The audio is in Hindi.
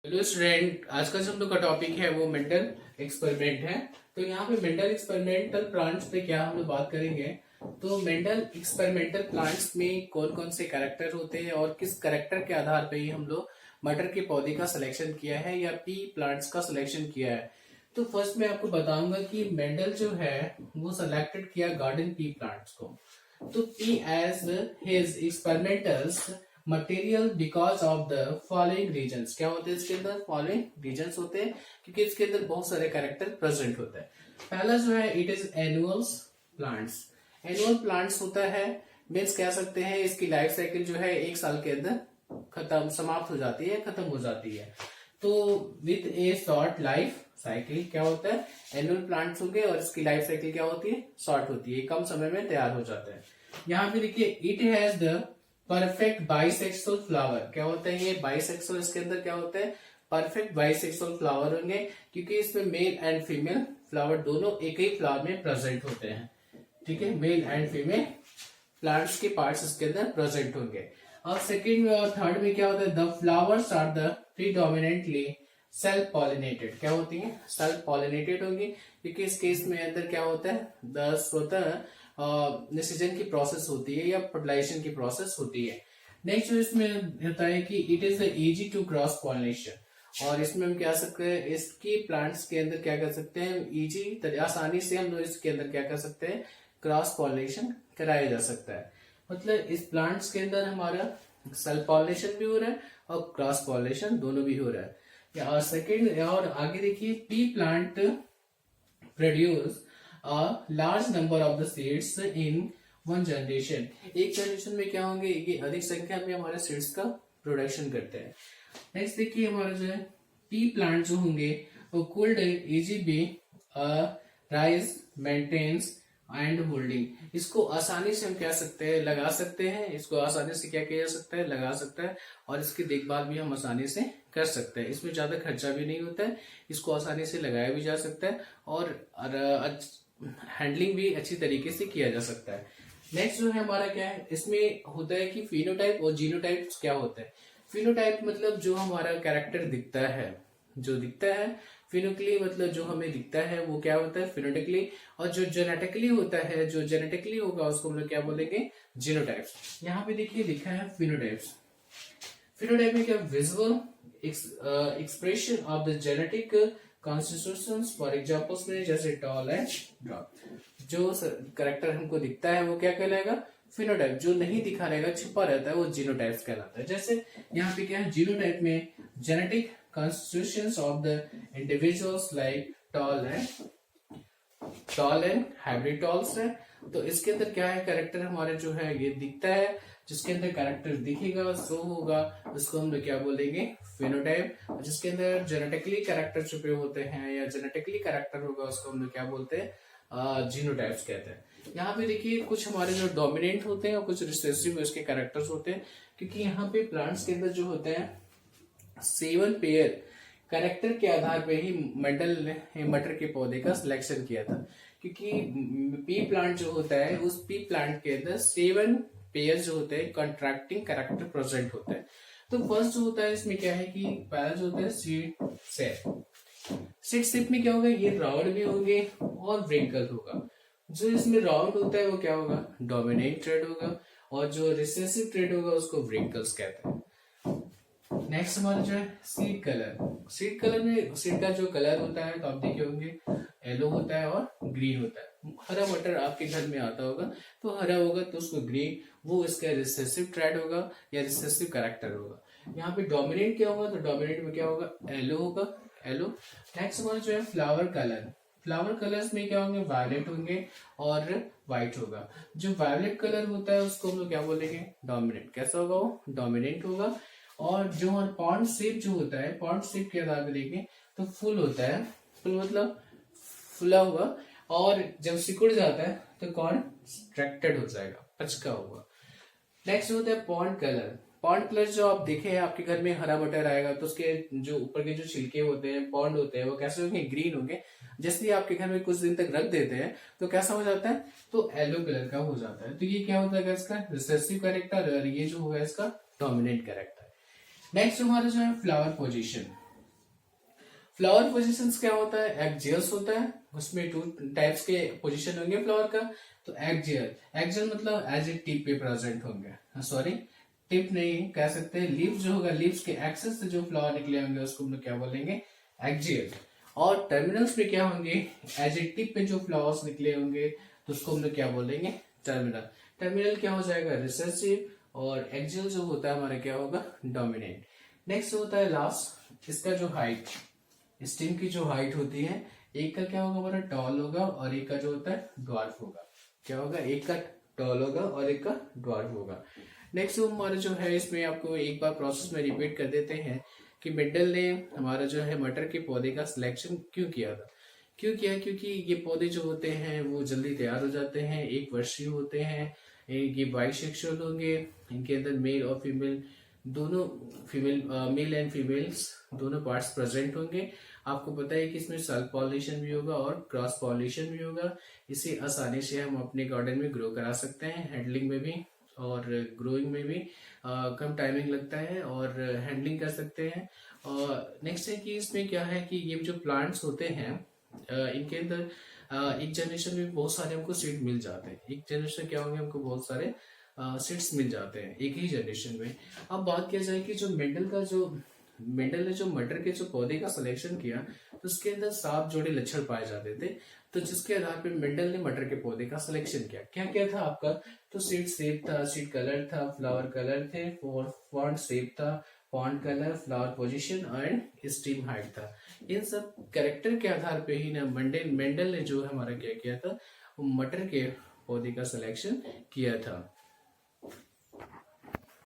हेलो स्टूडेंट, आज का जो हम लोग का टॉपिक है वो मेंटल एक्सपेरिमेंट है। तो यहाँ पे मेंटल एक्सपेरिमेंटल प्लांट्स पे क्या हम लोग बात करेंगे। तो मेंटल एक्सपेरिमेंटल प्लांट्स में कौन कौन से कैरेक्टर होते हैं और किस कैरेक्टर के आधार पे ही हम लोग मटर के पौधे का सिलेक्शन किया है या पी प्लांट्स का सिलेक्शन किया है। तो फर्स्ट मैं आपको बताऊंगा कि मेंडल जो है वो सिलेक्टेड किया गार्डन पी प्लांट्स को। तो pea as his experimentals material because of the following reasons. क्या होते हैं इसके अंदर? फॉलोइंग रीजन्स होते हैं क्योंकि इसके अंदर बहुत सारे कैरेक्टर प्रेजेंट होते हैं। पहला जो है it is annuals plants. Annual plants होता है मीन्स कह सकते हैं इसकी लाइफ साइकिल जो है एक साल के अंदर खत्म समाप्त हो जाती है, खत्म हो जाती है। तो with A short life cycle क्या होता है, एनुअल प्लांट्स होंगे और इसकी लाइफ साइकिल क्या होती है, शॉर्ट होती है, कम समय में तैयार हो जाते हैं। यहाँ पे देखिए it has the perfect bisexual flower. क्या होता है ये बाइसेक्सुअल? इसके अंदर क्या होता है, परफेक्ट बाइसेक्सुअल फ्लावर होंगे क्योंकि इसमें मेल एंड फीमेल फ्लावर दोनों एक ही फ्लावर में प्रेजेंट होते हैं। ठीक है, मेल एंड फीमेल प्लांट्स के पार्ट्स इसके अंदर प्रेजेंट होंगे। और सेकेंड में और थर्ड में क्या होता है, the flowers are the predominantly self pollinated. क्या होती है? सेल्फ पॉलिनेटेड होंगी क्योंकि इस केस में अंदर क्या होता है, द स्वतः निषेचन की प्रोसेस होती है या फर्टिलाइजेशन की प्रोसेस होती है। नेक्स्ट जो इसमें होता है कि it is easy to cross pollination. और इसमें हम क्या सकते हैं, इसकी प्लांट्स के अंदर क्या कर सकते हैं, इजी आसानी से हम लोग इसके अंदर क्या कर सकते हैं, क्रॉस पॉलिनेशन कराया जा सकता है। मतलब इस प्लांट्स के अंदर हमारा सेल्फ पॉलिनेशन भी हो रहा है और क्रॉस पॉलिनेशन दोनों भी हो रहा है। और सेकेंड और आगे देखिए P plant produce large number of the seeds in one generation. एक जनरेशन में क्या होंगे, ये अधिक संख्या में हमारे सीड्स का प्रोडक्शन करते हैं। नेक्स्ट देखिए हमारा जो है पी प्लांट जो होंगे वो could easy be rise maintains and holding. इसको आसानी से हम कह सकते हैं लगा सकते हैं, इसको आसानी से क्या किया जा सकता है, लगा सकता है। और इसकी देखभाल भी हम आसानी से कर सकते हैं, इसमें ज्यादा खर्चा भी नहीं होता है, इसको आसानी से लगाया भी जा सकता है और हैंडलिंग भी अच्छी तरीके से किया जा सकता है। नेक्स्ट जो है हमारा क्या है, इसमें होता है कि फिनोटाइप और जीनोटाइप क्या होता है। फिनोटाइप मतलब जो हमारा कैरेक्टर दिखता है, जो दिखता है, फिनोकली मतलब जो हमें दिखता है वो क्या होता है, फिनोटिकली। और जो जेनेटिकली होता है, जो जेनेटिकली होगा उसको हम लोग क्या बोलेंगे, जीनोटाइप्स। यहाँ पे देखिए लिखा है फिनोटाइप्स। फिनोटाइप में क्या, visual expression of the genetic constitutions. For examples में जैसे टॉल एंड ड्रॉप। जो करेक्टर हमको दिखता है वो क्या कहलाएगा, फिनोटाइप। जो नहीं दिखा रहेगा, छिपा रहता है, वो जीनोटाइप्स कहलाता है। जैसे यहाँ पे क्या है, जीनोटाइप में genetic constitutions of the individuals like tall and hybrid talls है। तो इसके अंदर क्या है, कैरेक्टर हमारे जो है ये दिखता है, जिसके अंदर कैरेक्टर दिखेगा शो होगा उसको हम लोग क्या बोलेंगे, फिनोटाइप। जिसके अंदर जेनेटिकली कैरेक्टर छुपे होते हैं या जेनेटिकली कैरेक्टर होगा उसको हम लोग क्या बोलते हैं, जीनोटाइप्स कहते हैं। यहाँ पे देखिए कुछ हमारे जो डोमिनेंट होते हैं और कुछ रिसेसिव इसके कैरेक्टर्स होते हैं, क्योंकि यहाँ पे प्लांट्स के अंदर जो होते हैं 7 पेयर कैरेक्टर के आधार पे ही मेंडल ने मटर के पौधे का सिलेक्शन किया था। क्योंकि पी प्लांट जो होता है उस पी प्लांट के अंदर 7 पेयर जो होते हैं कॉन्ट्रैक्टिंग कैरेक्टर प्रेजेंट होते हैं। तो फर्स्ट जो होता है इसमें क्या है कि पहला जो होता है सीड सेप। सीड सेप में क्या होगा, ये राउंड भी होंगे और व्रिंकल होगा। जो इसमें राउंड होता है वो क्या होगा, डोमिनेंट ट्रेड होगा, और जो रिसेसिव ट्रेड होगा उसको व्रिंकल्स कहते हैं। नेक्स्ट हमारा जो है सीड कलर। सीड कलर में सीड का जो कलर होता है तो आप देखे होंगे येलो होता है और ग्रीन होता है। हरा मटर आपके घर में आता होगा तो हरा होगा तो उसको ग्रीन, वो इसका रिसेसिव ट्रेड होगा या रिसेसिव कैरेक्टर होगा। यहाँ पे डोमिनेंट क्या होगा, तो डोमिनेंट में क्या होगा, येलो होगा, येलो। नेक्स्ट हमारा जो है फ्लावर कलर। फ्लावर कलर्स में क्या होंगे, वायलेट होंगे और व्हाइट होगा। जो वायलेट कलर होता है उसको हम लोग क्या बोलेंगे, डोमिनेंट। कैसा होगा वो, डोमिनेंट होगा। और जो पॉन्ड शेप जो होता है, पॉन्ड शेप के आधार पर देखें तो फुल होता है, फुल मतलब फुला हुआ। और जब सिकुड़ जाता है तो कॉन्ट्रैक्टेड हो जाएगा, पचका हुआ। नेक्स्ट होता है पॉन्ड कलर। पॉन्ड कलर जो आप देखे हैं आपके घर में हरा मटर आएगा तो उसके जो ऊपर के जो छिलके होते हैं, पॉन्ड होते हैं, वो कैसे होंगे, ग्रीन होंगे। जैसे आपके घर में कुछ दिन तक रख देते हैं तो कैसा हो जाता है, तो येलो कलर का हो जाता है। तो ये क्या होता है इसका रिसेसिव कैरेक्टर और ये जो होगा इसका डोमिनेंट कैरेक्टर। नेक्स्ट हमारा जो है फ्लावर पोजीशन। फ्लावर पोजीशंस क्या होता है, एक्जियल्स होता है, उसमें 2 टाइप्स के पोजीशन होंगे फ्लावर का। तो एक्जियल मतलब एज ए टिप पे प्रेजेंट होंगे, सॉरी टिप नहीं कह सकते, लीफ जो होगा, लीव्स के एक्सेस से जो फ्लावर निकले होंगे उसको हम लोग क्या बोलेंगे, एक्जियल। और टर्मिनल्स पे क्या होंगे, एज ए टिप पे जो फ्लावर्स निकले होंगे तो उसको हम लोग क्या बोलेंगे, टर्मिनल। टर्मिनल क्या हो जाएगा, रिसेसिव, और एक्जियल जो होता है हमारा क्या होगा, डोमिनेंट। नेक्स्ट होता है लास्ट, इसका जो हाइट, स्टेम की जो हाइट होती है, एक का क्या होगा हमारा टॉल होगा और एक का जो होता है ड्वार्फ होगा। क्या होगा, एक का टॉल होगा और एक का ड्वार्फ होगा। नेक्स्ट हमारा जो है, इसमें आपको एक बार प्रोसेस में रिपीट कर देते हैं कि मेंडल ने हमारा जो है मटर के पौधे का सिलेक्शन क्यों किया था। क्यों किया, क्योंकि ये पौधे जो होते हैं वो जल्दी तैयार हो जाते हैं, एक वर्षीय होते हैं, ये बाइसेक्सुअल होंगे, इनके अंदर मेल और फीमेल दोनों, फीमेल मेल एंड फीमेल्स दोनों पार्ट्स प्रेजेंट होंगे। आपको पता है कि इसमें सेल्फ पॉलिनेशन भी होगा और क्रॉस पॉलिनेशन भी होगा। इसे आसानी से हम अपने गार्डन में ग्रो करा सकते हैं, हैंडलिंग में भी और ग्रोइंग में भी कम टाइमिंग लगता है और हैंडलिंग कर सकते हैं। और नेक्स्ट है कि इसमें क्या है कि ये जो प्लांट्स होते हैं इनके अंदर एक जनरेशन में बहुत सारे हमको सीड मिल जाते हैं। एक जनरेशन क्या होंगे, हमको बहुत सारे सीड्स मिल जाते हैं एक ही जनरेशन में। अब बात किया जाए कि जो मेंडल ने जो मटर के जो पौधे का सिलेक्शन किया तो उसके अंदर 7 जोड़े लक्षण पाए जाते थे। तो जिसके आधार पर मेंडल ने मटर के पौधे का सिलेक्शन किया। क्या क्या था आपका, तो सीड शेप था, सीड कलर था, फ्लावर कलर थे, फॉन्ट शेप था, font colour, flower position and steam height था। इन सब कैरेक्टर के आधार पे ही ना मेंडल ने जो हमारा क्या किया था, वो मटर के पौधे का सिलेक्शन किया था।